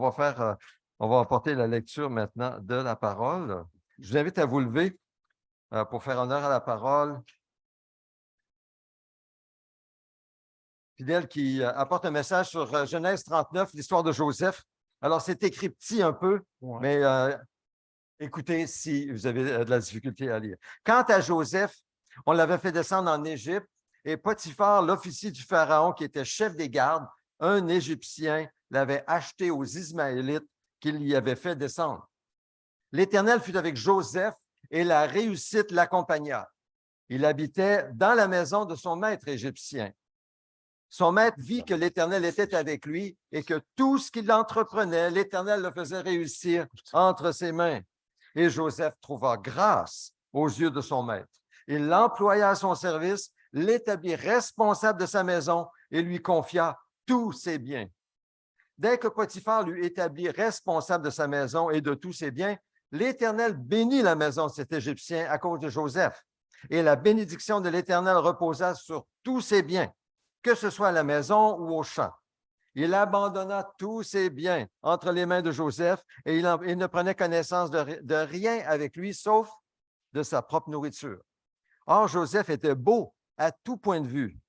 On va apporter la lecture maintenant de la parole. Je vous invite à vous lever pour faire honneur à la parole. Fidèle qui apporte un message sur Genèse 39, l'histoire de Joseph. Alors, c'est écrit petit un peu, mais écoutez si vous avez de la difficulté à lire. Quant à Joseph, on l'avait fait descendre en Égypte et Potiphar, l'officier du Pharaon, qui était chef des gardes, un Égyptien, l'avait acheté aux Ismaélites qu'il y avait fait descendre. L'Éternel fut avec Joseph et la réussite l'accompagna. Il habitait dans la maison de son maître égyptien. Son maître vit que l'Éternel était avec lui et que tout ce qu'il entreprenait, l'Éternel le faisait réussir entre ses mains. Et Joseph trouva grâce aux yeux de son maître. Il l'employa à son service, l'établit responsable de sa maison et lui confia tous ses biens. Dès que Potiphar l'eut établi responsable de sa maison et de tous ses biens, l'Éternel bénit la maison de cet Égyptien à cause de Joseph. Et la bénédiction de l'Éternel reposa sur tous ses biens, que ce soit à la maison ou au champ. Il abandonna tous ses biens entre les mains de Joseph et il ne prenait connaissance de rien avec lui, sauf de sa propre nourriture. Or, Joseph était beau à tout point de vue.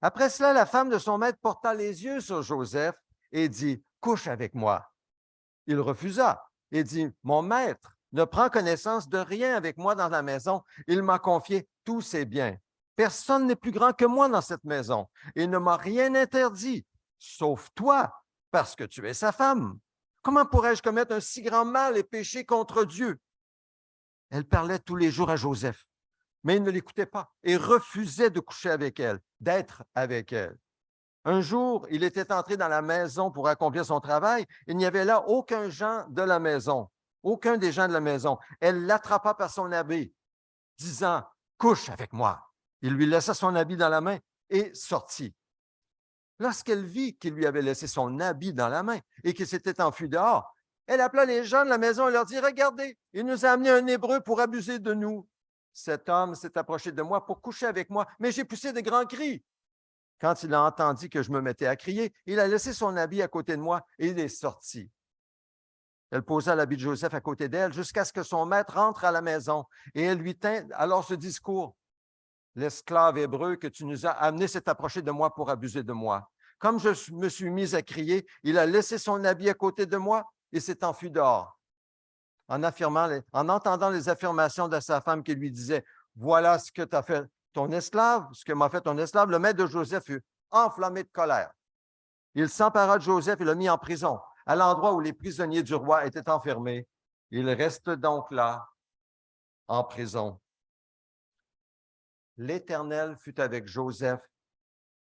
Après cela, la femme de son maître porta les yeux sur Joseph et dit, « Couche avec moi. » Il refusa et dit, « Mon maître ne prend connaissance de rien avec moi dans la maison. Il m'a confié tous ses biens. Personne n'est plus grand que moi dans cette maison. Il ne m'a rien interdit, sauf toi, parce que tu es sa femme. Comment pourrais-je commettre un si grand mal et pécher contre Dieu? » Elle parlait tous les jours à Joseph, mais il ne l'écoutait pas et refusait de coucher avec elle, d'être avec elle. Un jour, il était entré dans la maison pour accomplir son travail. Il n'y avait là aucun gens de la maison, aucun des gens de la maison. Elle l'attrapa par son habit, disant, « Couche avec moi. » Il lui laissa son habit dans la main et sortit. Lorsqu'elle vit qu'il lui avait laissé son habit dans la main et qu'il s'était enfui dehors, elle appela les gens de la maison et leur dit, « Regardez, il nous a amené un Hébreu pour abuser de nous. Cet homme s'est approché de moi pour coucher avec moi, mais j'ai poussé de grands cris. Quand il a entendu que je me mettais à crier, il a laissé son habit à côté de moi et il est sorti. » Elle posa l'habit de Joseph à côté d'elle jusqu'à ce que son maître entre à la maison et elle lui tint alors ce discours. « L'esclave hébreu que tu nous as amené s'est approché de moi pour abuser de moi. Comme je me suis mise à crier, il a laissé son habit à côté de moi et s'est enfui dehors. » En entendant les affirmations de sa femme qui lui disait, « Voilà ce que t'as fait ton esclave, ce que m'a fait ton esclave, le maître de Joseph fut enflammé de colère. Il s'empara de Joseph et le mit en prison, à l'endroit où les prisonniers du roi étaient enfermés. Il reste donc là, en prison. L'Éternel fut avec Joseph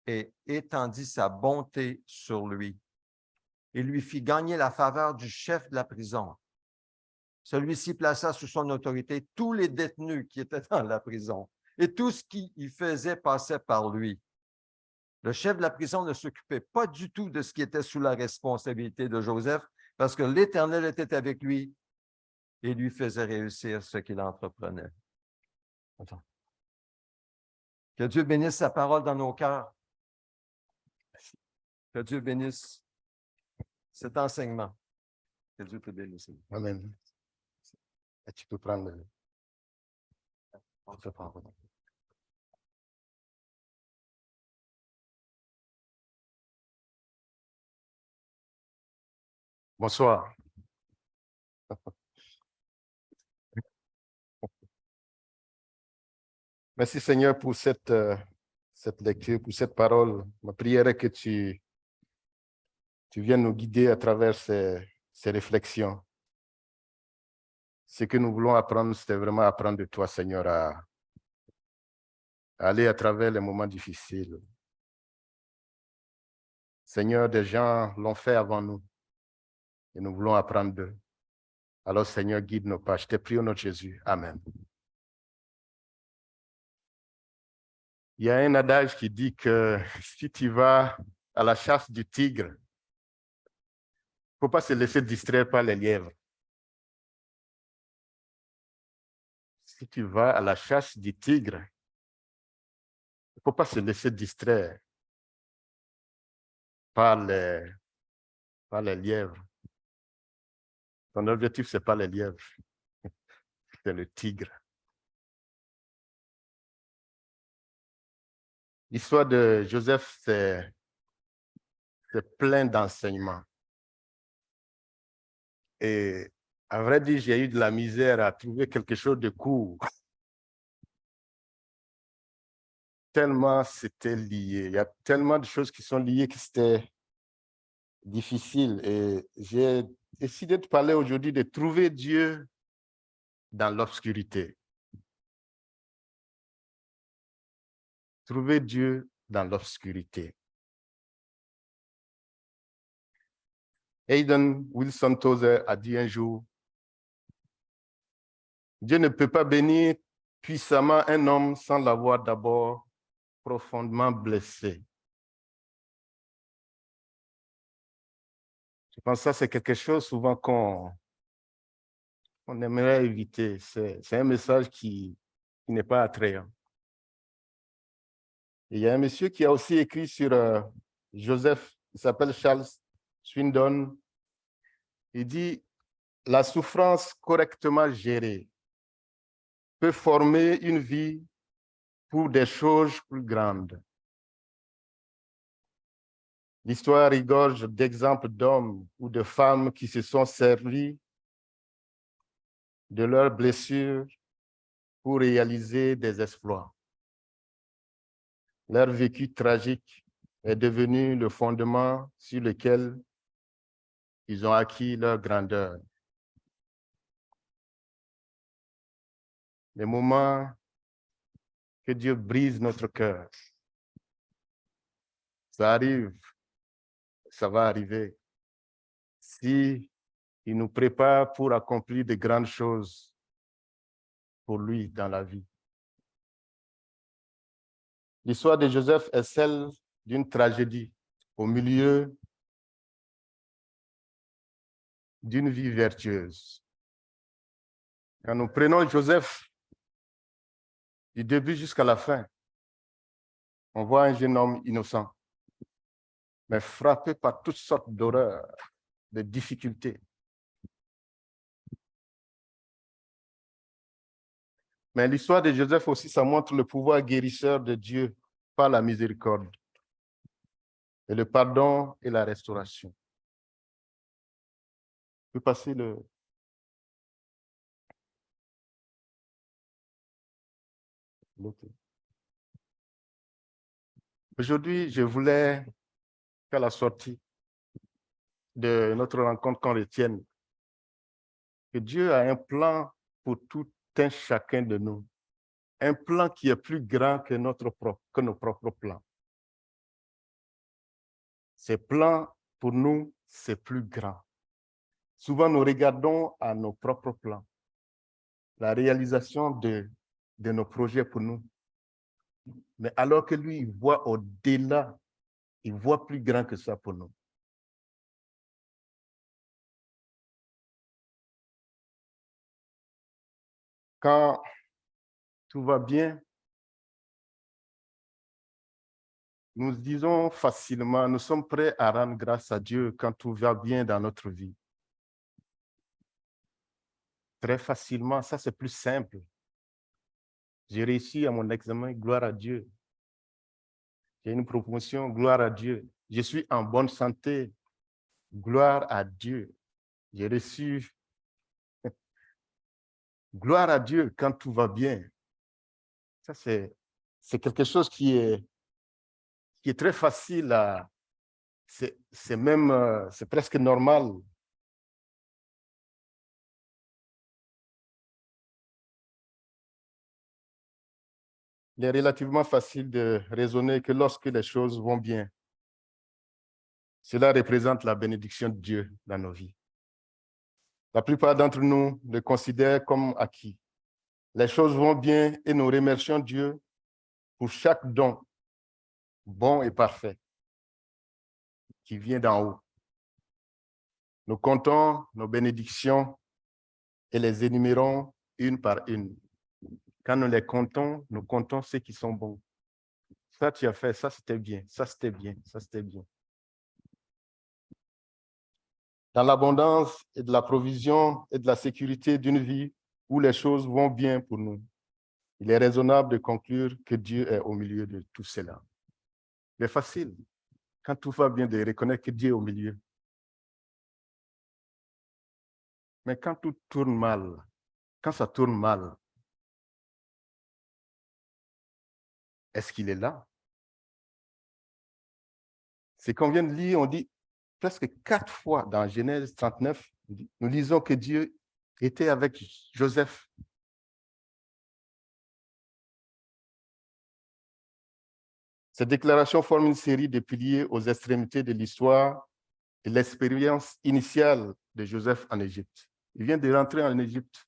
et étendit sa bonté sur lui. Il lui fit gagner la faveur du chef de la prison. Celui-ci plaça sous son autorité tous les détenus qui étaient dans la prison, et tout ce qui y faisait passait par lui. Le chef de la prison ne s'occupait pas du tout de ce qui était sous la responsabilité de Joseph, parce que l'Éternel était avec lui et lui faisait réussir ce qu'il entreprenait. Attends. Que Dieu bénisse sa parole dans nos cœurs. Que Dieu bénisse cet enseignement. Que Dieu te bénisse. Amen. Et tu peux prendre. Bonsoir. Merci Seigneur pour cette lecture, pour cette parole. Ma prière est que tu viennes nous guider à travers ces réflexions. Ce que nous voulons apprendre, c'est vraiment apprendre de toi, Seigneur, à aller à travers les moments difficiles. Seigneur, des gens l'ont fait avant nous et nous voulons apprendre d'eux. Alors, Seigneur, guide nos pas. Je te prie au nom de Jésus. Amen. Il y a un adage qui dit que si tu vas à la chasse du tigre, il ne faut pas se laisser distraire par les lièvres. Si tu vas à la chasse du tigre, il ne faut pas se laisser distraire par les pas les lièvres. Ton objectif, ce n'est pas les lièvres, c'est le tigre. L'histoire de Joseph, c'est plein d'enseignements. Et à vrai dire, j'ai eu de la misère à trouver quelque chose de court. Tellement c'était lié. Il y a tellement de choses qui sont liées que c'était difficile. Et j'ai décidé de parler aujourd'hui de trouver Dieu dans l'obscurité. Trouver Dieu dans l'obscurité. Hayden Wilson Tozer a dit un jour, Dieu ne peut pas bénir puissamment un homme sans l'avoir d'abord profondément blessé. Je pense que ça, c'est quelque chose souvent qu'on aimerait éviter. C'est un message qui n'est pas attrayant. Et il y a un monsieur qui a aussi écrit sur Joseph, il s'appelle Charles Swindoll. Il dit, la souffrance correctement gérée peut former une vie pour des choses plus grandes. L'histoire regorge d'exemples d'hommes ou de femmes qui se sont servis de leurs blessures pour réaliser des exploits. Leur vécu tragique est devenu le fondement sur lequel ils ont acquis leur grandeur. Les moments que Dieu brise notre cœur, ça arrive, ça va arriver. Si il nous prépare pour accomplir de grandes choses pour lui dans la vie. L'histoire de Joseph est celle d'une tragédie au milieu d'une vie vertueuse. Quand nous prenons Joseph du début jusqu'à la fin, on voit un jeune homme innocent, mais frappé par toutes sortes d'horreurs, de difficultés. Mais l'histoire de Joseph aussi, ça montre le pouvoir guérisseur de Dieu par la miséricorde, et le pardon et la restauration. Je peux passer le... Aujourd'hui, je voulais qu'à la sortie de notre rencontre qu'on retienne que Dieu a un plan pour tout un chacun de nous. Un plan qui est plus grand que nos propres plans. Ces plans, pour nous, c'est plus grand. Souvent, nous regardons à nos propres plans, la réalisation de nos projets pour nous. Mais alors que lui, il voit au-delà, il voit plus grand que ça pour nous. Quand tout va bien, nous disons facilement, nous sommes prêts à rendre grâce à Dieu quand tout va bien dans notre vie. Très facilement, ça c'est plus simple. J'ai réussi à mon examen, gloire à Dieu. J'ai une promotion, gloire à Dieu. Je suis en bonne santé, gloire à Dieu. J'ai reçu, gloire à Dieu quand tout va bien. Ça, c'est quelque chose qui est très facile à... C'est même, c'est presque normal. Il est relativement facile de raisonner que lorsque les choses vont bien, cela représente la bénédiction de Dieu dans nos vies. La plupart d'entre nous le considèrent comme acquis. Les choses vont bien et nous remercions Dieu pour chaque don bon et parfait qui vient d'en haut. Nous comptons nos bénédictions et les énumérons une par une. Quand nous les comptons, nous comptons ceux qui sont bons. Ça, tu as fait, ça c'était bien, ça c'était bien, ça c'était bien. dans l'abondance et de la provision et de la sécurité d'une vie où les choses vont bien pour nous, il est raisonnable de conclure que Dieu est au milieu de tout cela. C'est facile, quand tout va bien, de reconnaître que Dieu est au milieu. Mais quand tout tourne mal, quand ça tourne mal, est-ce qu'il est là? C'est qu'on vient de lire, on dit presque 4 fois dans Genèse 39, nous lisons que Dieu était avec Joseph. Cette déclaration forme une série de piliers aux extrémités de l'histoire et l'expérience initiale de Joseph en Égypte. Il vient de rentrer en Égypte,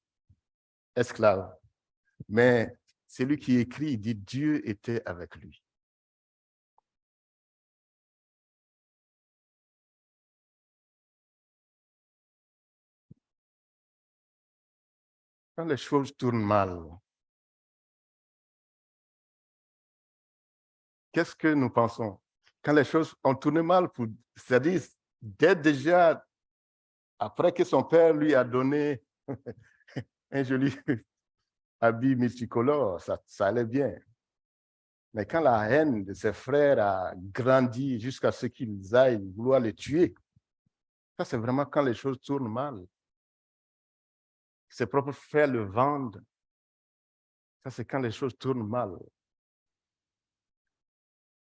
esclave. Mais celui qui écrit, il dit Dieu était avec lui. Quand les choses tournent mal, qu'est-ce que nous pensons? Quand les choses ont tourné mal, c'est-à-dire dès déjà, après que son père lui a donné un joli habit multicolore, ça allait bien. Mais quand la haine de ses frères a grandi jusqu'à ce qu'ils aillent vouloir le tuer, ça c'est vraiment quand les choses tournent mal. Ses propres frères le vendent. Ça c'est quand les choses tournent mal.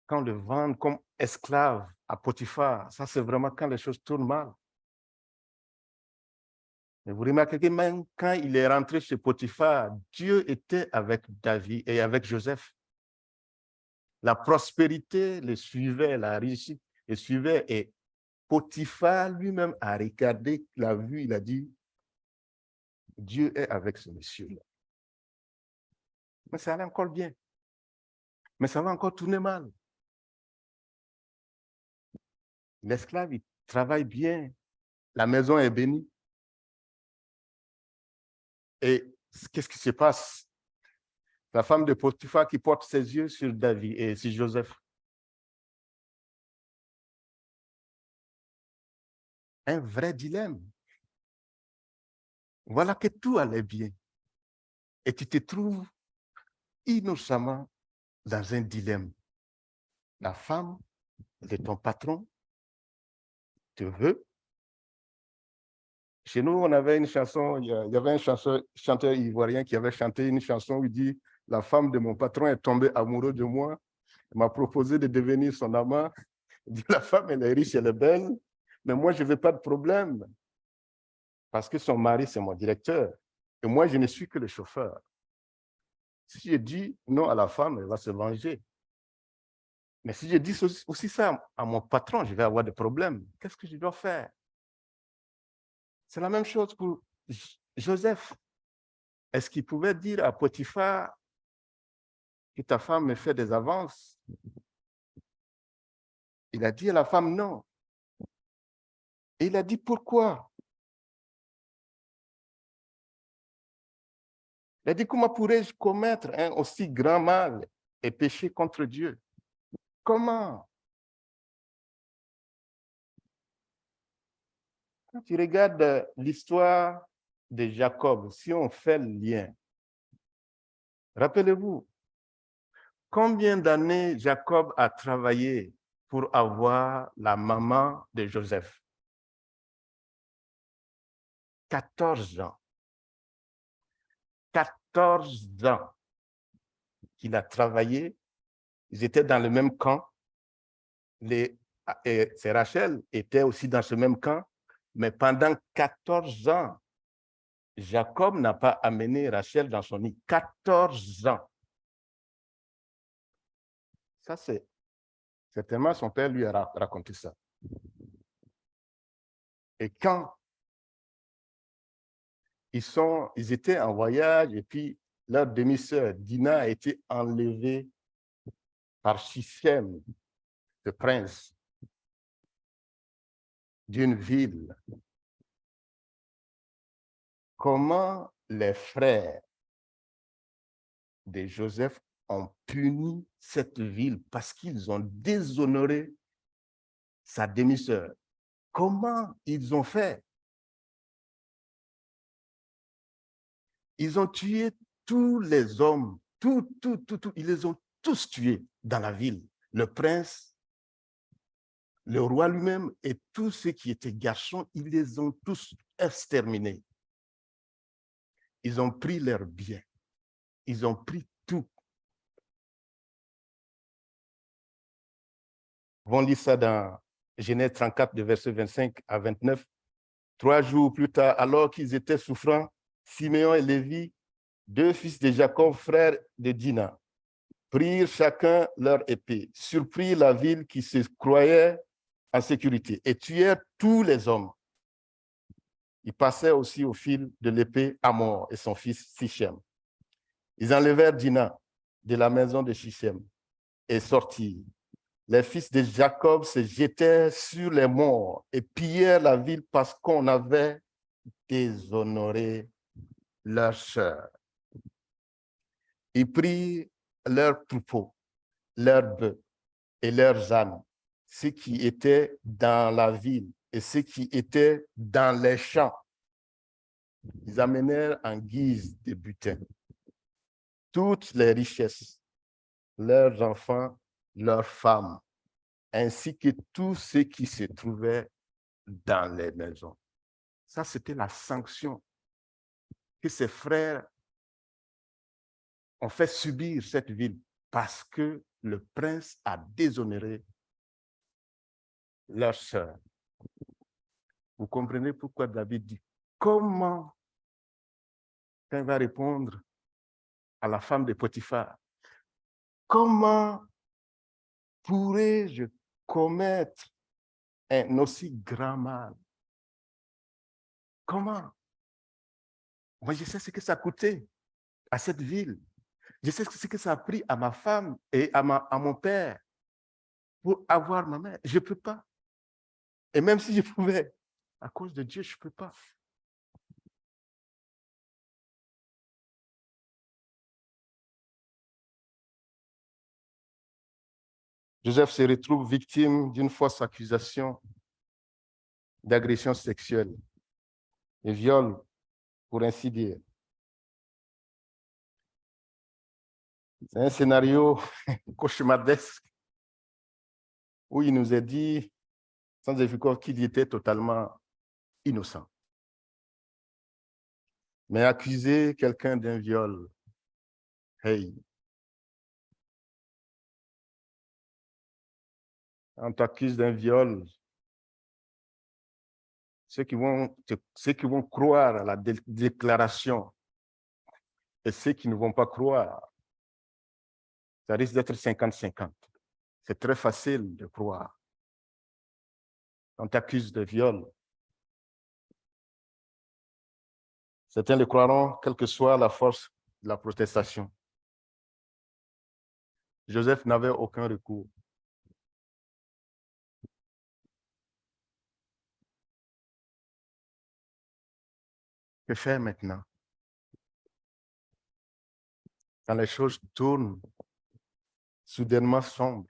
Quand on le vend comme esclave à Potiphar, ça c'est vraiment quand les choses tournent mal. Mais vous remarquez que même quand il est rentré chez Potiphar, Dieu était avec David et avec Joseph. La prospérité le suivait, la réussite le suivait. Et Potiphar lui-même a regardé, l'a vu, il a dit, Dieu est avec ce monsieur-là. Mais ça allait encore bien. Mais ça va encore tourner mal. L'esclave, il travaille bien. La maison est bénie. Et qu'est-ce qui se passe? La femme de Potiphar qui porte ses yeux sur David et sur Joseph. Un vrai dilemme. Voilà que tout allait bien. Et tu te trouves innocemment dans un dilemme. La femme de ton patron te veut. Chez nous, on avait une chanson, il y avait un chanteur ivoirien qui avait chanté une chanson où il dit « La femme de mon patron est tombée amoureuse de moi, elle m'a proposé de devenir son amant. Il dit, la femme, elle est riche, elle est belle, mais moi, je ne veux pas de problème parce que son mari, c'est mon directeur. Et moi, je ne suis que le chauffeur. Si je dis non à la femme, elle va se venger. Mais si je dis aussi ça à mon patron, je vais avoir des problèmes. Qu'est-ce que je dois faire? C'est la même chose pour Joseph. Est-ce qu'il pouvait dire à Potiphar que ta femme me fait des avances? Il a dit à la femme non. Et il a dit pourquoi? Il a dit comment pourrais-je commettre un aussi grand mal et pécher contre Dieu? Comment? Quand tu regardes l'histoire de Jacob, si on fait le lien, rappelez-vous, combien d'années Jacob a travaillé pour avoir la maman de Joseph? 14 ans. 14 ans qu'il a travaillé. Ils étaient dans le même camp. C'est Rachel était aussi dans ce même camp. Mais pendant 14 ans, Jacob n'a pas amené Rachel dans son nid. 14 ans. Ça, c'est certainement son père lui a raconté ça. Et quand ils étaient en voyage et puis leur demi-sœur Dina a été enlevée par Sichem, le prince d'une ville. Comment les frères de Joseph ont puni cette ville parce qu'ils ont déshonoré sa demi-sœur. comment ils ont fait? Ils ont tué tous les hommes, ils les ont tous tués dans la ville. Le prince, le roi lui-même et tous ceux qui étaient garçons, ils les ont tous exterminés. Ils ont pris leurs biens. Ils ont pris tout. On lit ça dans Genèse 34, de versets 25 à 29. 3 jours plus tard, alors qu'ils étaient souffrants, Siméon et Lévi, 2 fils de Jacob, frères de Dina, prirent chacun leur épée, surprirent la ville qui se croyait en sécurité et tuèrent tous les hommes. Ils passaient aussi au fil de l'épée Hamor et son fils Sichem. Ils enlevèrent Dina de la maison de Sichem et sortirent. Les fils de Jacob se jetèrent sur les morts et pillèrent la ville parce qu'on avait déshonoré leur sœur. Ils prirent leurs troupeaux, leurs bœufs et leurs ânes, ceux qui étaient dans la ville et ceux qui étaient dans les champs. Ils amenèrent en guise de butin toutes les richesses, leurs enfants, leurs femmes, ainsi que tous ceux qui se trouvaient dans les maisons. Ça, c'était la sanction que ses frères ont fait subir cette ville parce que le prince a déshonoré leur sœur. Vous comprenez pourquoi David dit, comment quand il va répondre à la femme de Potiphar, comment pourrais-je commettre un aussi grand mal? Comment? Moi, je sais ce que ça a coûté à cette ville. Je sais ce que ça a pris à ma femme et à mon père pour avoir ma mère. Je ne peux pas. Et même si je pouvais, à cause de Dieu, je ne peux pas. Joseph se retrouve victime d'une fausse accusation d'agression sexuelle et viol, pour ainsi dire. C'est un scénario cauchemardesque où il nous est dit, sans effort, qu'il était totalement innocent. Mais accuser quelqu'un d'un viol, hey, on t'accuse d'un viol, ceux qui vont croire à la déclaration et ceux qui ne vont pas croire, ça risque d'être 50-50. C'est très facile de croire. On t'accuse de viol. Certains le croiront, quelle que soit la force de la protestation. Joseph n'avait aucun recours. Que faire maintenant? Quand les choses tournent soudainement sombres.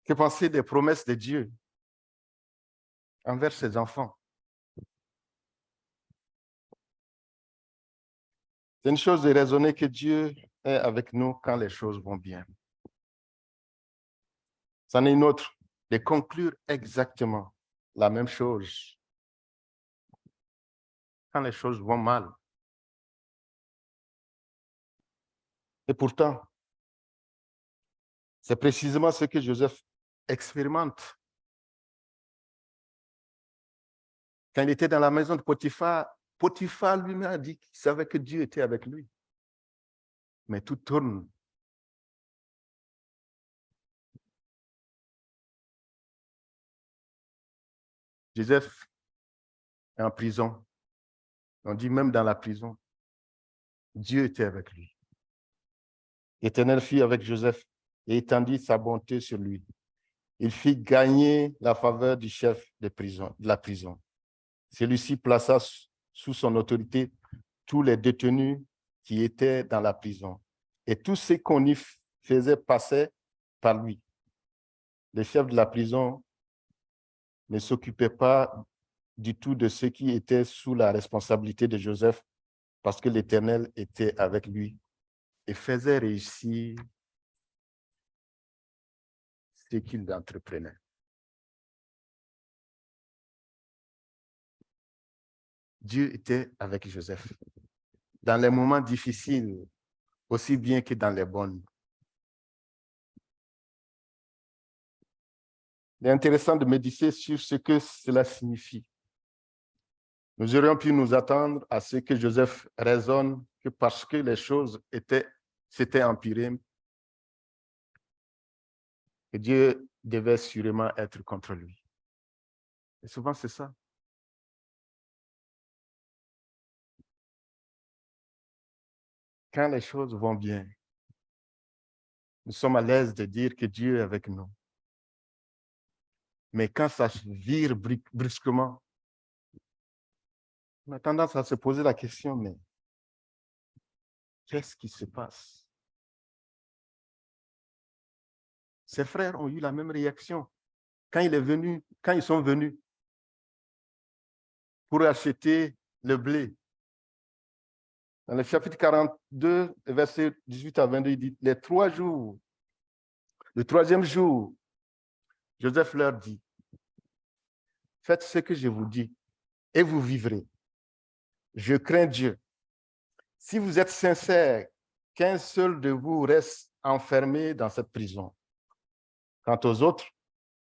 Que penser des promesses de Dieu envers ses enfants? C'est une chose de raisonner que Dieu est avec nous quand les choses vont bien. C'en est une autre de conclure exactement la même chose quand les choses vont mal. Et pourtant, c'est précisément ce que Joseph expérimente. Quand il était dans la maison de Potiphar, Potiphar lui-même a dit qu'il savait que Dieu était avec lui. Mais tout tourne. Joseph est en prison. On dit même dans la prison, Dieu était avec lui. L'Éternel fit avec Joseph et étendit sa bonté sur lui. Il fit gagner la faveur du chef de la prison. Celui-ci plaça sous son autorité tous les détenus qui étaient dans la prison. Et tous ceux qu'on y faisait passer par lui. Le chef de la prison ne s'occupait pas du tout de ceux qui étaient sous la responsabilité de Joseph, parce que l'Éternel était avec lui et faisait réussir ce qu'il entreprenait. Dieu était avec Joseph dans les moments difficiles, aussi bien que dans les bonnes. Il est intéressant de méditer sur ce que cela signifie. Nous aurions pu nous attendre à ce que Joseph raisonne que parce que les choses s'étaient empirées, que Dieu devait sûrement être contre lui. Et souvent, c'est ça. Quand les choses vont bien, nous sommes à l'aise de dire que Dieu est avec nous. Mais quand ça vire brusquement, on a tendance à se poser la question, mais qu'est-ce qui se passe? Ses frères ont eu la même réaction. Quand ils sont venus pour acheter le blé, dans le chapitre 42, versets 18 à 22, il dit, le troisième jour, Joseph leur dit, faites ce que je vous dis et vous vivrez. Je crains Dieu. Si vous êtes sincères, qu'un seul de vous reste enfermé dans cette prison. Quant aux autres,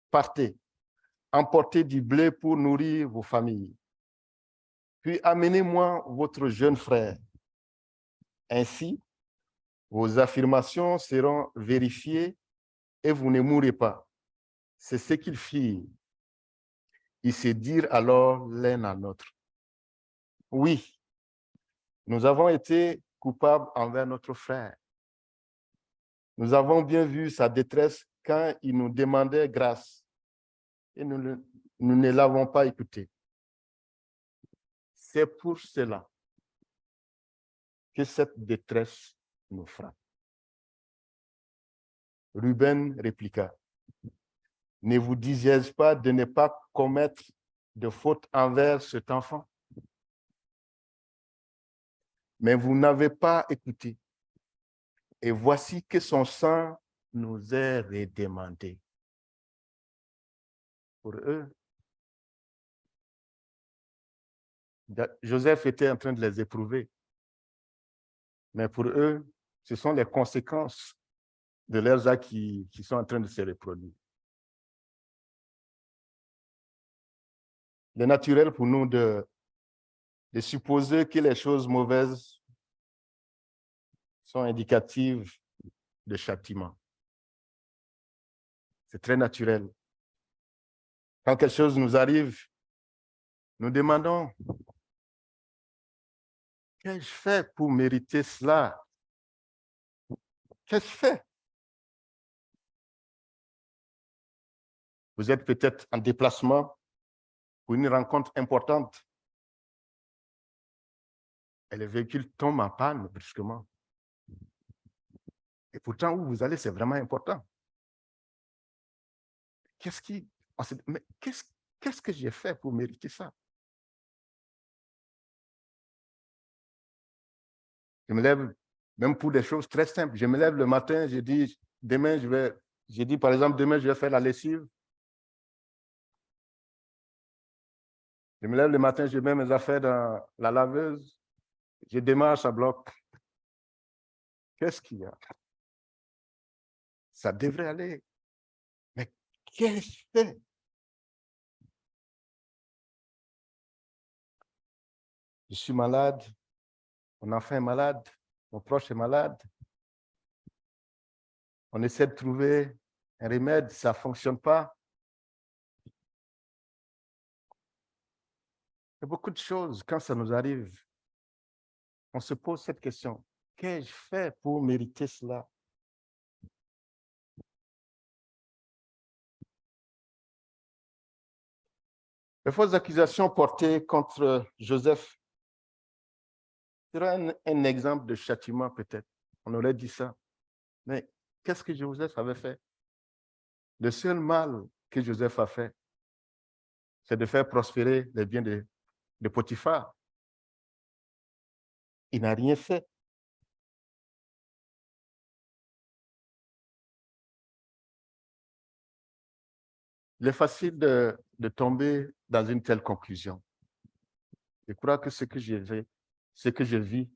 partez, emportez du blé pour nourrir vos familles. Puis amenez-moi votre jeune frère. Ainsi, vos affirmations seront vérifiées et vous ne mourrez pas. C'est ce qu'ils firent. Ils se dirent alors l'un à l'autre, oui, nous avons été coupables envers notre frère. Nous avons bien vu sa détresse quand il nous demandait grâce et nous ne l'avons pas écouté. C'est pour cela que cette détresse nous frappe. Ruben répliqua, ne vous disiez-je pas de ne pas commettre de faute envers cet enfant? Mais vous n'avez pas écouté. Et voici que son sang nous est redemandé. Pour eux, Joseph était en train de les éprouver. Mais pour eux, ce sont les conséquences de leurs actes qui sont en train de se reproduire. Il est naturel pour nous de supposer que les choses mauvaises sont indicatives de châtiment. C'est très naturel. Quand quelque chose nous arrive, nous demandons, qu'ai-je fait pour mériter cela? Qu'ai-je fait? Vous êtes peut-être en déplacement pour une rencontre importante et le véhicule tombe en panne brusquement. Et pourtant, où vous allez, c'est vraiment important. Mais qu'est-ce que j'ai fait pour mériter ça? Je me lève, même pour des choses très simples, je me lève le matin, je dis, par exemple, demain, je vais faire la lessive. Je me lève le matin, je mets mes affaires dans la laveuse, je démarre, ça bloque. Qu'est-ce qu'il y a? Ça devrait aller. Mais qu'est-ce que je fais? Je suis malade, mon enfant est malade, mon proche est malade. On essaie de trouver un remède, ça ne fonctionne pas. Il y a beaucoup de choses, quand ça nous arrive, on se pose cette question. Qu'ai-je fait pour mériter cela? Les fausses accusations portées contre Joseph seraient un exemple de châtiment peut-être. On aurait dit ça. Mais qu'est-ce que Joseph avait fait? Le seul mal que Joseph a fait, c'est de faire prospérer les biens de Potiphar. Il n'a rien fait. Il est facile de tomber dans une telle conclusion. Je crois que ce que je vis,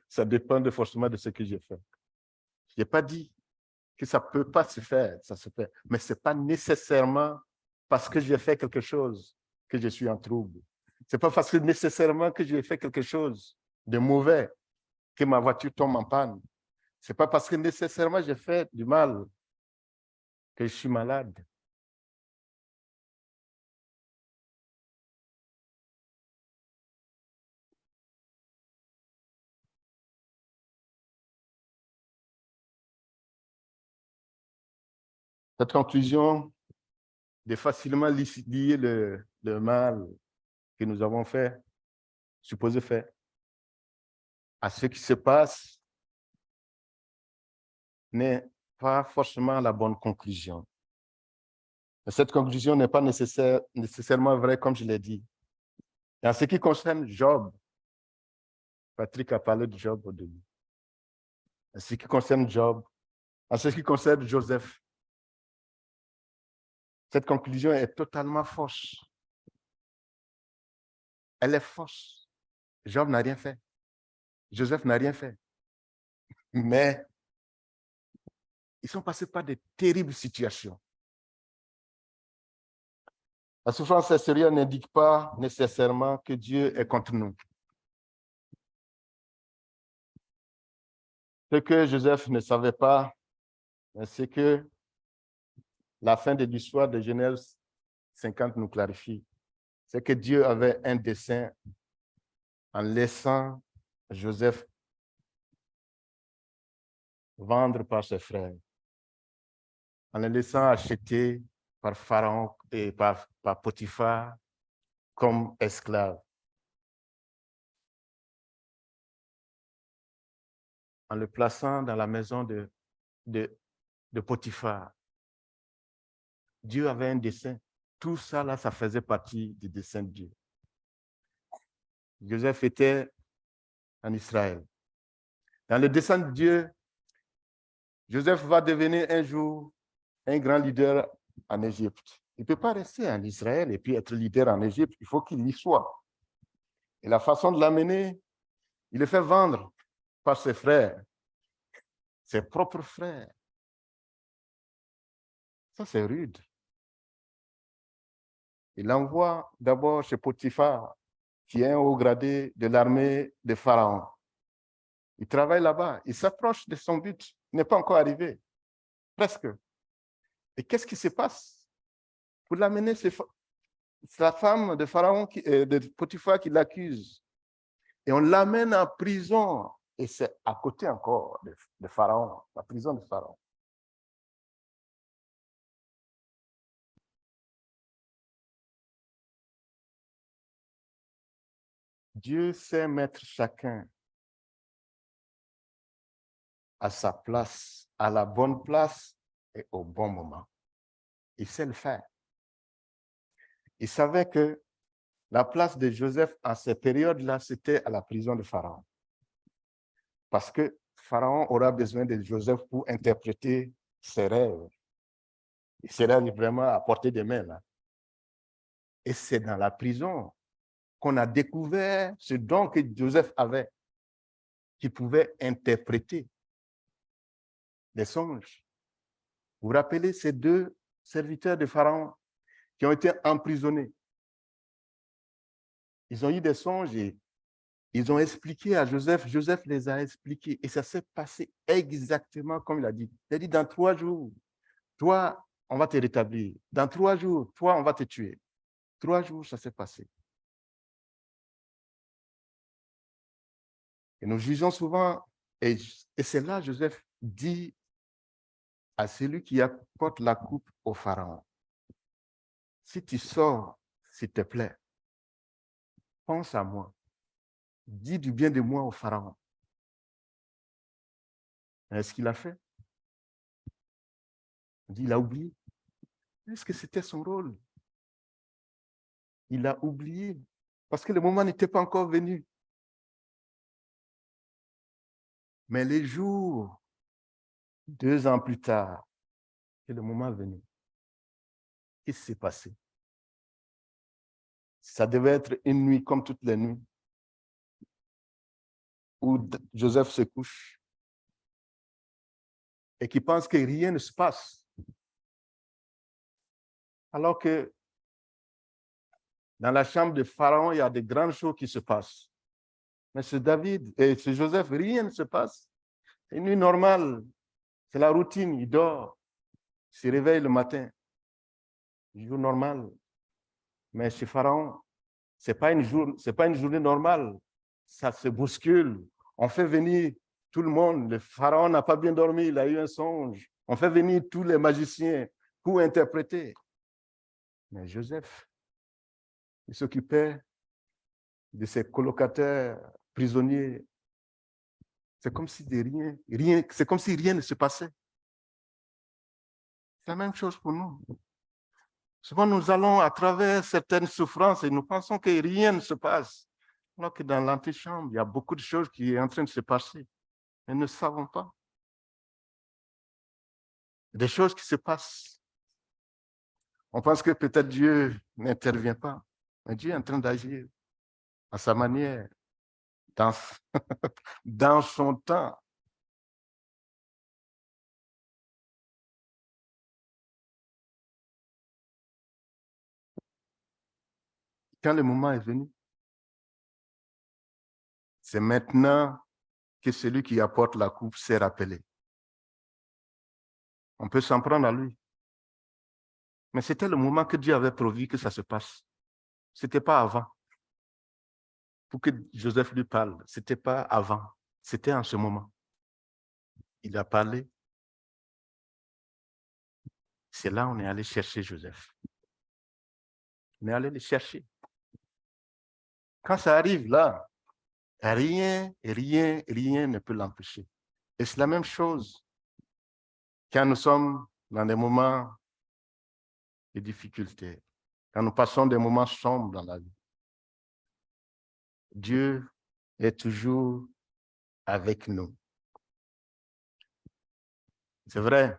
ça dépend forcément de ce que j'ai fait. Je n'ai pas dit que ça ne peut pas se faire, ça se fait. Mais ce n'est pas nécessairement parce que j'ai fait quelque chose que je suis en trouble. Ce n'est pas parce que nécessairement que j'ai fait quelque chose de mauvais que ma voiture tombe en panne. Ce n'est pas parce que nécessairement j'ai fait du mal que je suis malade. Cette conclusion de facilement lier le mal que nous avons fait, supposé faire, à ce qui se passe n'est pas forcément la bonne conclusion. Mais cette conclusion n'est pas nécessairement vraie, comme je l'ai dit. Et en ce qui concerne Job, Patrick a parlé de Job au début. En ce qui concerne Job, en ce qui concerne Joseph, cette conclusion est totalement fausse. Elle est fausse. Job n'a rien fait. Joseph n'a rien fait. Mais ils sont passés par de terribles situations. La souffrance extérieure n'indique pas nécessairement que Dieu est contre nous. Ce que Joseph ne savait pas, c'est que la fin de l'histoire de Genèse 50 nous clarifie. C'est que Dieu avait un dessein en laissant Joseph vendre par ses frères, en le laissant acheter par Pharaon et par Potiphar comme esclave, en le plaçant dans la maison de Potiphar. Dieu avait un dessein. Tout ça, là, ça faisait partie du dessein de Dieu. Joseph était en Israël. Dans le dessein de Dieu, Joseph va devenir un jour un grand leader en Égypte. Il ne peut pas rester en Israël et puis être leader en Égypte. Il faut qu'il y soit. Et la façon de l'amener, il le fait vendre par ses frères, ses propres frères. Ça, c'est rude. Il l'envoie d'abord chez Potiphar, qui est un haut gradé de l'armée de Pharaon. Il travaille là-bas. Il s'approche de son but. Il n'est pas encore arrivé. Presque. Et qu'est-ce qui se passe? Pour l'amener, c'est sa femme de Pharaon, de Potiphar, qui l'accuse. Et on l'amène en prison. Et c'est à côté encore de Pharaon, la prison de Pharaon. Dieu sait mettre chacun à sa place, à la bonne place et au bon moment. Il sait le faire. Il savait que la place de Joseph en ces périodes-là, c'était à la prison de Pharaon. Parce que Pharaon aura besoin de Joseph pour interpréter ses rêves. Et ses rêves vraiment à portée de main, là. Et c'est dans la prison qu'on a découvert ce don que Joseph avait, qui pouvait interpréter les songes. Vous vous rappelez ces deux serviteurs de Pharaon qui ont été emprisonnés. Ils ont eu des songes et ils ont expliqué à Joseph. Joseph les a expliqués et ça s'est passé exactement comme il a dit. Il a dit, dans 3 jours, toi, on va te rétablir. Dans 3 jours, toi, on va te tuer. 3 jours, ça s'est passé. Et nous jugeons souvent, et c'est là Joseph dit à celui qui apporte la coupe au Pharaon, si tu sors, s'il te plaît, pense à moi. Dis du bien de moi au Pharaon. Est-ce qu'il a fait? Il a oublié. Est-ce que c'était son rôle? il a oublié parce que le moment n'était pas encore venu. Mais les jours, 2 ans plus tard, que le moment est venu, qu'est-ce qui s'est passé? Ça devait être une nuit comme toutes les nuits où Joseph se couche et qui pense que rien ne se passe. Alors que dans la chambre de Pharaon, il y a de grandes choses qui se passent. Mais ce David et ce Joseph, rien ne se passe. C'est une nuit normale. C'est la routine. Il dort. Il se réveille le matin. Jour normal. Mais chez Pharaon, ce n'est pas une journée normale. Ça se bouscule. On fait venir tout le monde. Le Pharaon n'a pas bien dormi. Il a eu un songe. On fait venir tous les magiciens pour interpréter. Mais Joseph, il s'occupait de ses colocataires prisonniers. C'est comme si c'est comme si rien ne se passait. C'est la même chose pour nous. Souvent, nous allons à travers certaines souffrances et nous pensons que rien ne se passe. Alors que dans l'antichambre, il y a beaucoup de choses qui sont en train de se passer. Mais nous ne savons pas. Des choses qui se passent. On pense que peut-être Dieu n'intervient pas. Mais Dieu est en train d'agir à sa manière, dans, dans son temps. Quand le moment est venu, c'est maintenant que celui qui apporte la coupe s'est rappelé. On peut s'en prendre à lui. Mais c'était le moment que Dieu avait prévu que ça se passe. Ce n'était pas avant. Pour que Joseph lui parle, ce n'était pas avant. C'était en ce moment. Il a parlé. C'est là qu'on est allé chercher Joseph. On est allé le chercher. Quand ça arrive là, rien ne peut l'empêcher. Et c'est la même chose quand nous sommes dans des moments de difficulté, quand nous passons des moments sombres dans la vie. Dieu est toujours avec nous. C'est vrai.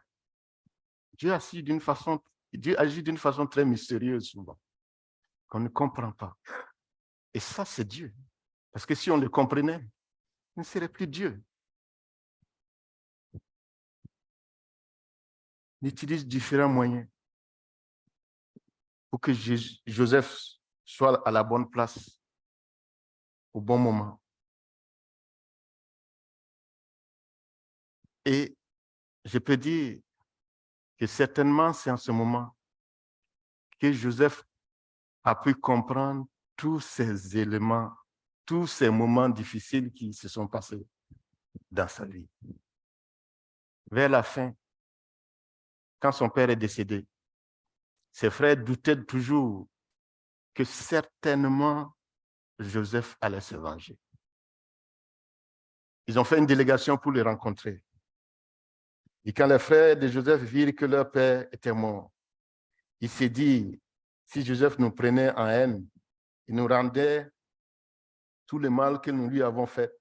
Dieu agit d'une façon très mystérieuse souvent, qu'on ne comprend pas. Et ça, c'est Dieu. Parce que si on le comprenait, il ne serait plus Dieu. Il utilise différents moyens pour que Joseph soit à la bonne place au bon moment. Et je peux dire que certainement, c'est en ce moment que Joseph a pu comprendre tous ces éléments, tous ces moments difficiles qui se sont passés dans sa vie. Vers la fin, quand son père est décédé, ses frères doutaient toujours que certainement Joseph allait se venger. Ils ont fait une délégation pour le rencontrer. Et quand les frères de Joseph virent que leur père était mort, ils se dirent, si Joseph nous prenait en haine, il nous rendait tout le mal que nous lui avons fait.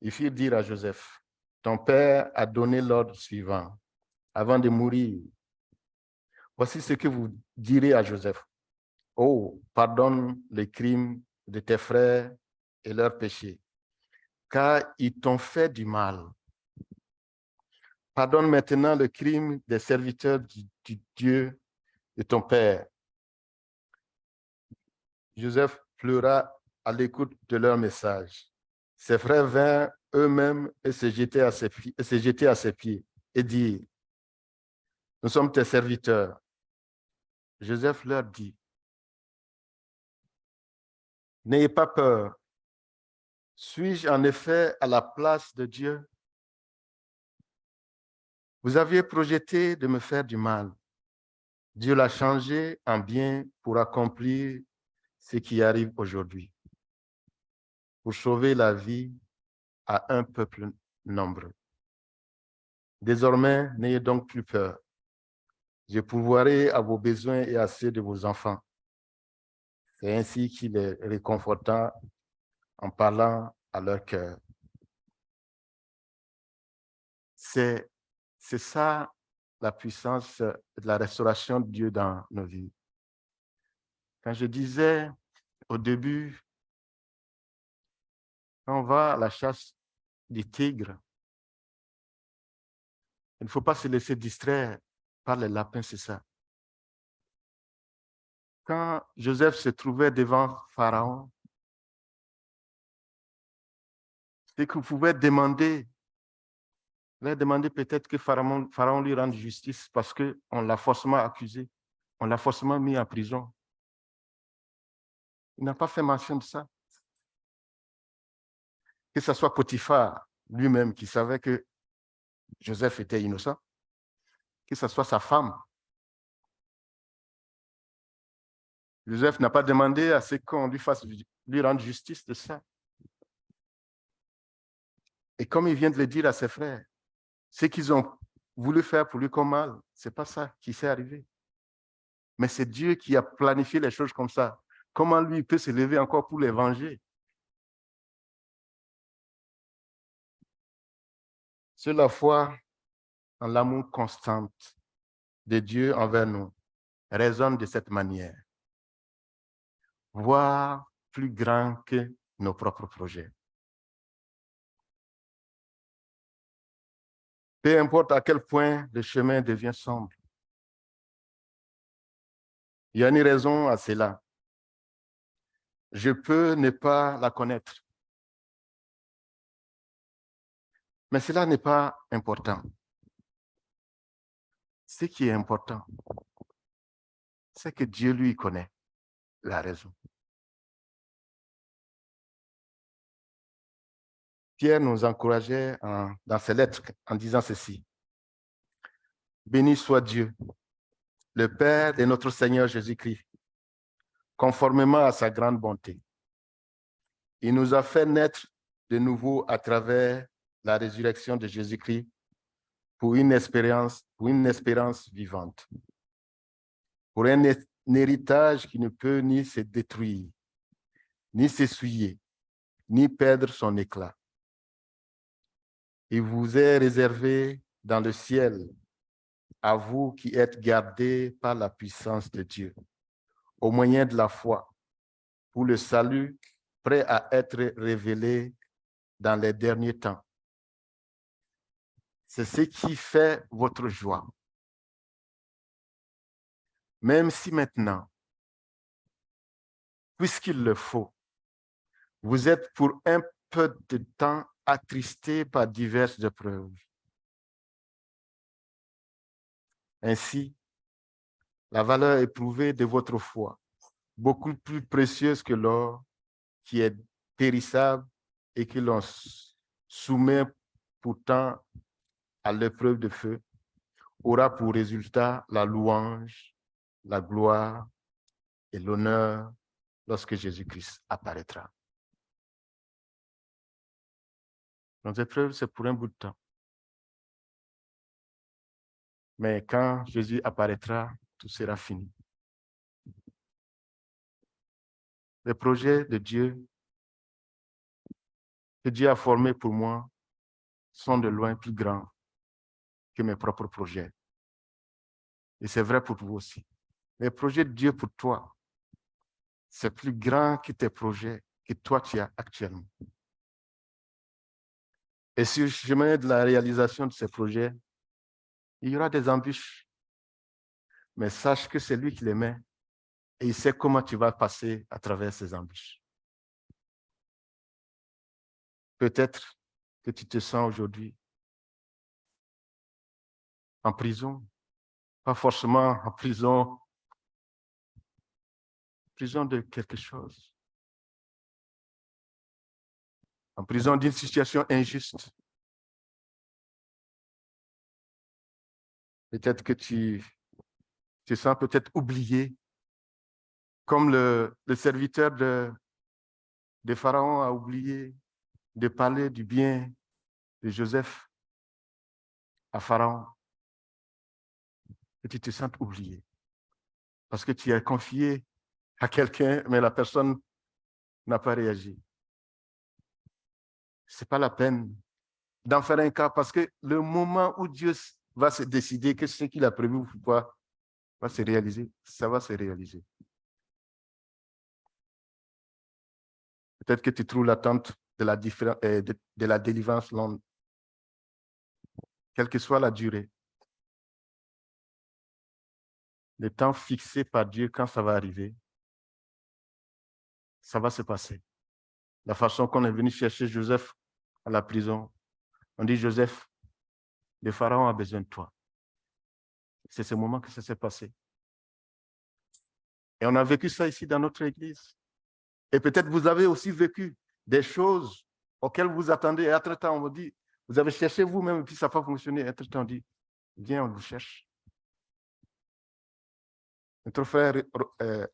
Ils firent dire à Joseph, ton père a donné l'ordre suivant. Avant de mourir, voici ce que vous direz à Joseph. Oh, pardonne les crimes de tes frères et leurs péchés, car ils t'ont fait du mal. Pardonne maintenant le crime des serviteurs du Dieu de ton père. Joseph pleura à l'écoute de leur message. Ses frères vinrent eux-mêmes et se jetaient à ses pieds et dirent, nous sommes tes serviteurs. Joseph leur dit, n'ayez pas peur. Suis-je en effet à la place de Dieu? Vous aviez projeté de me faire du mal. Dieu l'a changé en bien pour accomplir ce qui arrive aujourd'hui, pour sauver la vie à un peuple nombreux. Désormais, n'ayez donc plus peur. Je pourvoirai à vos besoins et à ceux de vos enfants. C'est ainsi qu'il est réconfortant en parlant à leur cœur. C'est ça la puissance de la restauration de Dieu dans nos vies. Quand je disais au début, quand on va à la chasse des tigres, il ne faut pas se laisser distraire par les lapins, c'est ça. Quand Joseph se trouvait devant Pharaon, c'est qu'il pouvait demander, peut-être que Pharaon lui rende justice parce qu'on l'a forcément accusé, on l'a forcément mis en prison. Il n'a pas fait mention de ça. Que ce soit Potiphar lui-même qui savait que Joseph était innocent, que ce soit sa femme. Joseph n'a pas demandé à ce qu'on lui rende justice de ça. Et comme il vient de le dire à ses frères, ce qu'ils ont voulu faire pour lui comme mal, ce n'est pas ça qui s'est arrivé. Mais c'est Dieu qui a planifié les choses comme ça. Comment lui peut se lever encore pour les venger? Seule la foi en l'amour constant de Dieu envers nous résonne de cette manière. Voir plus grand que nos propres projets. Peu importe à quel point le chemin devient sombre. Il y a une raison à cela. Je peux ne pas la connaître. Mais cela n'est pas important. Ce qui est important, c'est que Dieu lui connaît la raison. Pierre nous encourageait dans ses lettres en disant ceci. Béni soit Dieu, le Père de notre Seigneur Jésus-Christ, conformément à sa grande bonté. Il nous a fait naître de nouveau à travers la résurrection de Jésus-Christ pour une espérance vivante, pour un héritage qui ne peut ni se détruire, ni s'essuyer, ni perdre son éclat. Il vous est réservé dans le ciel, à vous qui êtes gardés par la puissance de Dieu, au moyen de la foi, pour le salut prêt à être révélé dans les derniers temps. C'est ce qui fait votre joie. Même si maintenant, puisqu'il le faut, vous êtes pour un peu de temps attristés par diverses épreuves. Ainsi, la valeur éprouvée de votre foi, beaucoup plus précieuse que l'or, qui est périssable et que l'on soumet pourtant à l'épreuve de feu, aura pour résultat la louange, la gloire et l'honneur lorsque Jésus-Christ apparaîtra. Nos épreuves, c'est pour un bout de temps. Mais quand Jésus apparaîtra, tout sera fini. Les projets de Dieu que Dieu a formés pour moi sont de loin plus grands que mes propres projets. Et c'est vrai pour vous aussi. Les projets de Dieu pour toi, c'est plus grand que tes projets que toi tu as actuellement. Et sur le chemin de la réalisation de ces projets, il y aura des embûches. Mais sache que c'est lui qui les met et il sait comment tu vas passer à travers ces embûches. Peut-être que tu te sens aujourd'hui en prison, pas forcément en prison de quelque chose, en prison d'une situation injuste. Peut-être que tu te sens peut-être oublié, comme le serviteur de Pharaon a oublié de parler du bien de Joseph à Pharaon. que tu te sentes oublié. Parce que tu as confié à quelqu'un, mais la personne n'a pas réagi. Ce n'est pas la peine d'en faire un cas parce que le moment où Dieu va se décider que ce qu'il a prévu ou pas va se réaliser, ça va se réaliser. Peut-être que tu trouves l'attente de la délivrance longue, quelle que soit la durée. Le temps fixé par Dieu, quand ça va arriver, ça va se passer. La façon qu'on est venu chercher Joseph à la prison, on dit, Joseph, le Pharaon a besoin de toi. C'est ce moment que ça s'est passé. Et on a vécu ça ici dans notre église. Et peut-être vous avez aussi vécu des choses auxquelles vous attendez. Et entre-temps, on vous dit, vous avez cherché vous-même et puis ça n'a pas fonctionné. Et entre-temps, on dit, viens, on vous cherche. Notre frère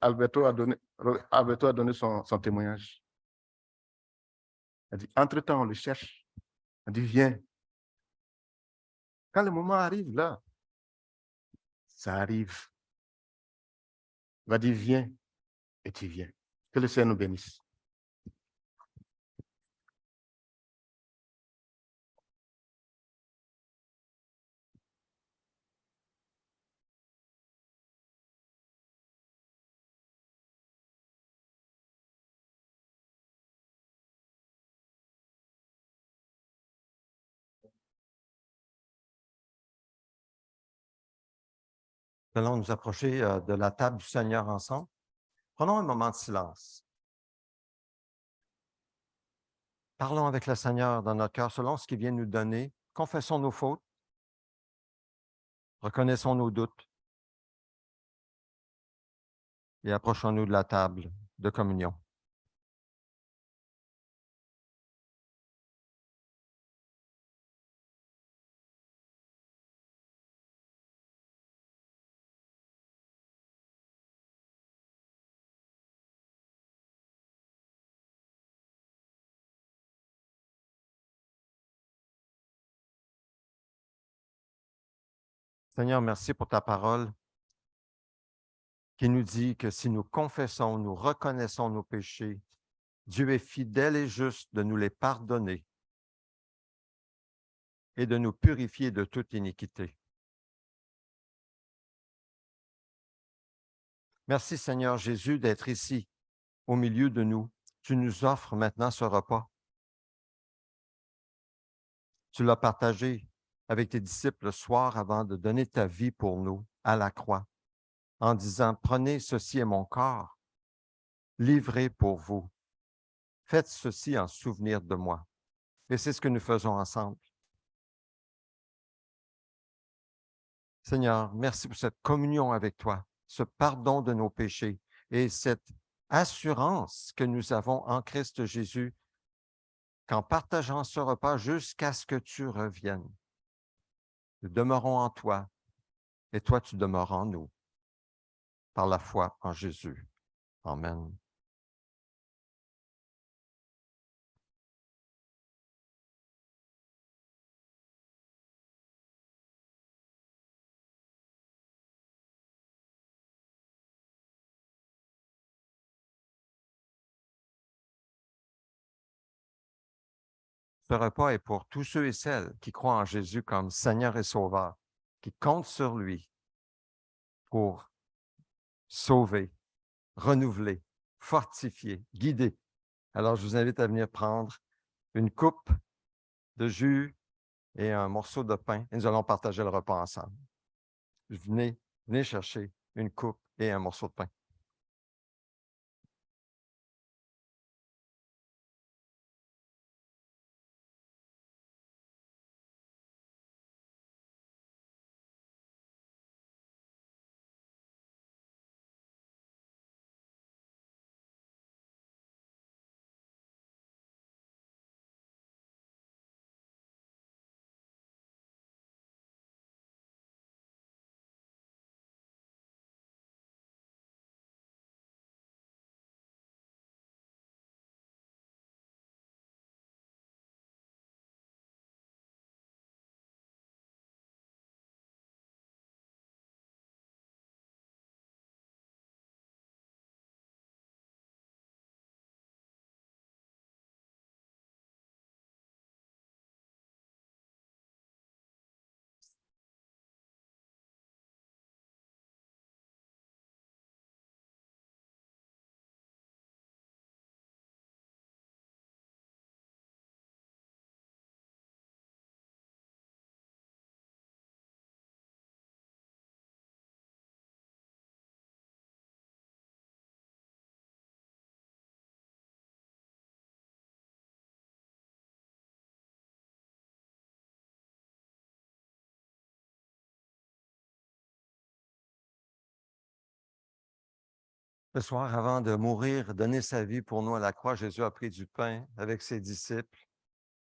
Alberto a donné son témoignage. Il a dit, entre-temps, on le cherche. On dit, viens. Quand le moment arrive, là, ça arrive. Il va dire, viens, et tu viens. Que le Seigneur nous bénisse. Nous allons nous approcher de la table du Seigneur ensemble. Prenons un moment de silence. Parlons avec le Seigneur dans notre cœur selon ce qu'il vient nous donner. Confessons nos fautes. Reconnaissons nos doutes. Et approchons-nous de la table de communion. Seigneur, merci pour ta parole qui nous dit que si nous confessons, nous reconnaissons nos péchés, Dieu est fidèle et juste de nous les pardonner et de nous purifier de toute iniquité. Merci Seigneur Jésus d'être ici, au milieu de nous. Tu nous offres maintenant ce repas. Tu l'as partagé avec tes disciples le soir avant de donner ta vie pour nous à la croix, en disant, prenez, ceci est mon corps, livré pour vous. Faites ceci en souvenir de moi. Et c'est ce que nous faisons ensemble. Seigneur, merci pour cette communion avec toi, ce pardon de nos péchés et cette assurance que nous avons en Christ Jésus qu'en partageant ce repas jusqu'à ce que tu reviennes, nous demeurons en toi et toi tu demeures en nous par la foi en Jésus. Amen. Ce repas est pour tous ceux et celles qui croient en Jésus comme Seigneur et Sauveur, qui comptent sur lui pour sauver, renouveler, fortifier, guider. Alors, je vous invite à venir prendre une coupe de jus et un morceau de pain et nous allons partager le repas ensemble. Venez chercher une coupe et un morceau de pain. Ce soir, avant de mourir, donner sa vie pour nous à la croix, Jésus a pris du pain avec ses disciples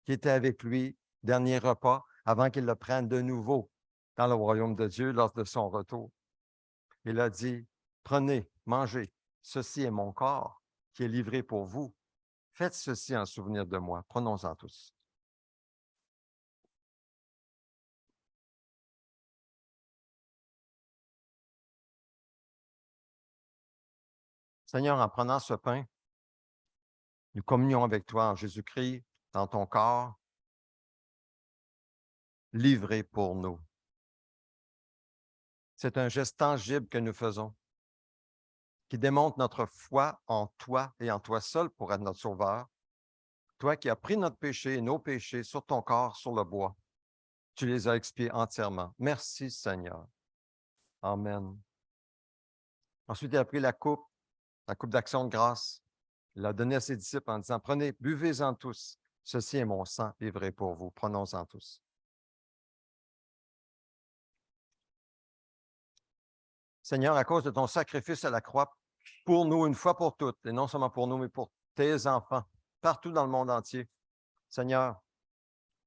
qui étaient avec lui, dernier repas, avant qu'il le prenne de nouveau dans le royaume de Dieu lors de son retour. Il a dit, prenez, mangez, ceci est mon corps qui est livré pour vous. Faites ceci en souvenir de moi. Prenons-en tous. Seigneur, en prenant ce pain, nous communions avec toi en Jésus-Christ, dans ton corps, livré pour nous. C'est un geste tangible que nous faisons, qui démontre notre foi en toi et en toi seul pour être notre sauveur. Toi qui as pris notre péché et nos péchés sur ton corps, sur le bois, tu les as expiés entièrement. Merci, Seigneur. Amen. Ensuite, il a pris la coupe d'action de grâce. Il l'a donnée à ses disciples en disant, prenez, buvez-en tous. Ceci est mon sang livré pour vous. Prenons-en tous. Seigneur, à cause de ton sacrifice à la croix, pour nous, une fois pour toutes, et non seulement pour nous, mais pour tes enfants, partout dans le monde entier. Seigneur,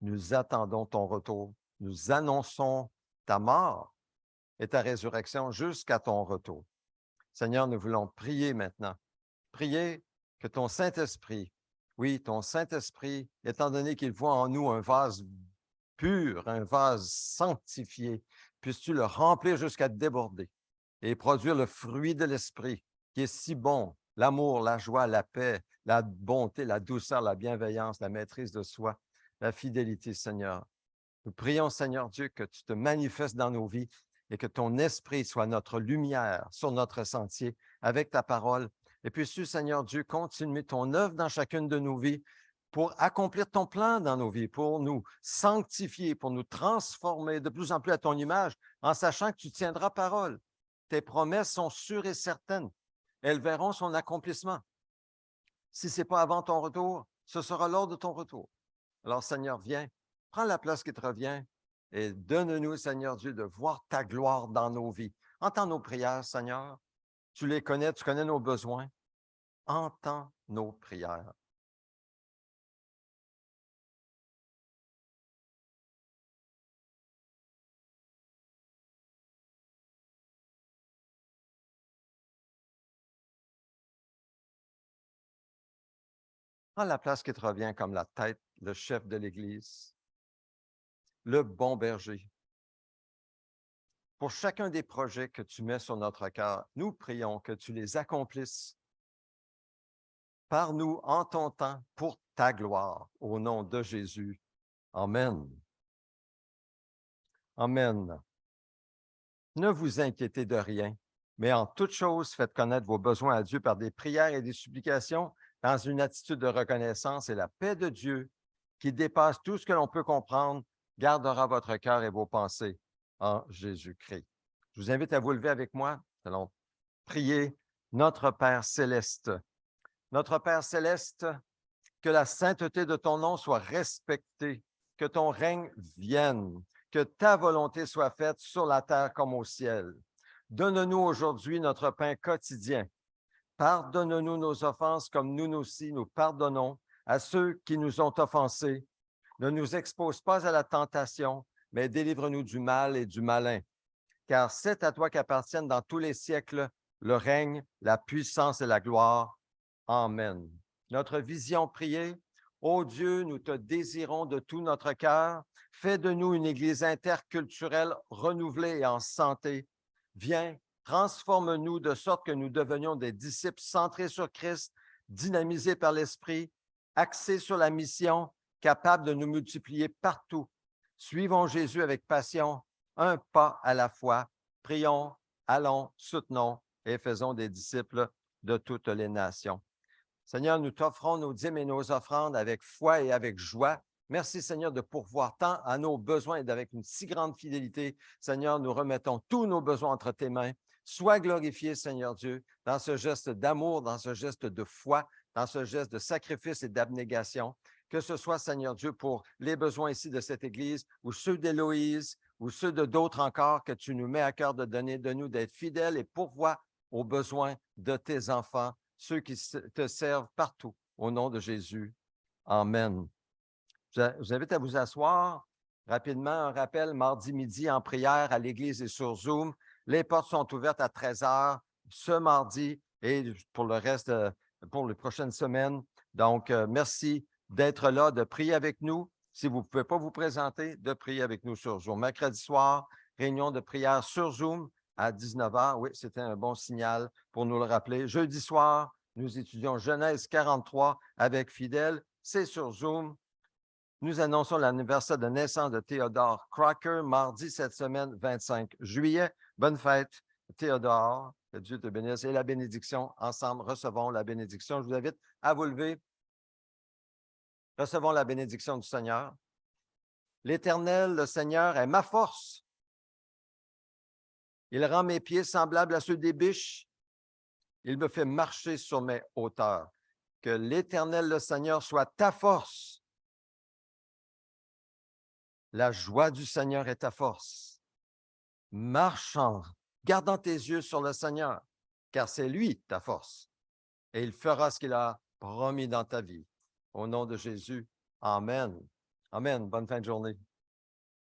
nous attendons ton retour. Nous annonçons ta mort et ta résurrection jusqu'à ton retour. Seigneur, nous voulons prier maintenant. Prier que ton Saint-Esprit, oui, ton Saint-Esprit, étant donné qu'il voit en nous un vase pur, un vase sanctifié, puisses-tu le remplir jusqu'à déborder et produire le fruit de l'Esprit qui est si bon, l'amour, la joie, la paix, la bonté, la douceur, la bienveillance, la maîtrise de soi, la fidélité, Seigneur. Nous prions, Seigneur Dieu, que tu te manifestes dans nos vies et que ton esprit soit notre lumière sur notre sentier avec ta parole. Et puisses-tu, Seigneur Dieu, continuer ton œuvre dans chacune de nos vies pour accomplir ton plan dans nos vies, pour nous sanctifier, pour nous transformer de plus en plus à ton image, en sachant que tu tiendras parole. Tes promesses sont sûres et certaines. Elles verront son accomplissement. Si ce n'est pas avant ton retour, ce sera lors de ton retour. Alors, Seigneur, viens, prends la place qui te revient et donne-nous, Seigneur Dieu, de voir ta gloire dans nos vies. Entends nos prières, Seigneur. Tu les connais, tu connais nos besoins. Entends nos prières. Prends la place qui te revient comme la tête, le chef de l'Église, le bon berger. Pour chacun des projets que tu mets sur notre cœur, nous prions que tu les accomplisses par nous en ton temps pour ta gloire, au nom de Jésus. Amen. Amen. Ne vous inquiétez de rien, mais en toute chose, faites connaître vos besoins à Dieu par des prières et des supplications dans une attitude de reconnaissance, et la paix de Dieu, qui dépasse tout ce que l'on peut comprendre, gardera votre cœur et vos pensées en Jésus-Christ. Je vous invite à vous lever avec moi. Nous allons prier notre Père céleste. Notre Père céleste, que la sainteté de ton nom soit respectée, que ton règne vienne, que ta volonté soit faite sur la terre comme au ciel. Donne-nous aujourd'hui notre pain quotidien. Pardonne-nous nos offenses comme nous aussi nous pardonnons à ceux qui nous ont offensés. Ne nous expose pas à la tentation, mais délivre-nous du mal et du malin. Car c'est à toi qu'appartiennent dans tous les siècles le règne, la puissance et la gloire. Amen. Notre vision priée, ô Dieu, nous te désirons de tout notre cœur. Fais de nous une Église interculturelle renouvelée et en santé. Viens, transforme-nous de sorte que nous devenions des disciples centrés sur Christ, dynamisés par l'Esprit, axés sur la mission, capables de nous multiplier partout. Suivons Jésus avec passion, un pas à la fois. Prions, allons, soutenons et faisons des disciples de toutes les nations. Seigneur, nous t'offrons nos dîmes et nos offrandes avec foi et avec joie. Merci, Seigneur, de pourvoir tant à nos besoins et avec une si grande fidélité. Seigneur, nous remettons tous nos besoins entre tes mains. Sois glorifié, Seigneur Dieu, dans ce geste d'amour, dans ce geste de foi, dans ce geste de sacrifice et d'abnégation. Que ce soit, Seigneur Dieu, pour les besoins ici de cette Église ou ceux d'Héloïse ou ceux de d'autres encore que tu nous mets à cœur de donner, de nous d'être fidèles et pourvoir aux besoins de tes enfants, ceux qui te servent partout, au nom de Jésus. Amen. Je vous invite à vous asseoir. Rapidement, un rappel, mardi midi en prière à l'Église et sur Zoom. Les portes sont ouvertes à 13h ce mardi et pour le reste, pour les prochaines semaines. Donc, merci d'être là, de prier avec nous. Si vous ne pouvez pas vous présenter, de prier avec nous sur Zoom. Mercredi soir, réunion de prière sur Zoom à 19h. Oui, c'était un bon signal pour nous le rappeler. Jeudi soir, nous étudions Genèse 43 avec Fidèle. C'est sur Zoom. Nous annonçons l'anniversaire de naissance de Théodore Crocker, mardi cette semaine, 25 juillet. Bonne fête, Théodore. Que Dieu te bénisse. Et la bénédiction, ensemble, recevons la bénédiction. Je vous invite à vous lever. Recevons la bénédiction du Seigneur. L'Éternel, le Seigneur, est ma force. Il rend mes pieds semblables à ceux des biches. Il me fait marcher sur mes hauteurs. Que l'Éternel, le Seigneur, soit ta force. La joie du Seigneur est ta force. Marche en gardant tes yeux sur le Seigneur, car c'est lui ta force. Et il fera ce qu'il a promis dans ta vie. Au nom de Jésus, amen. Amen. Bonne fin de journée.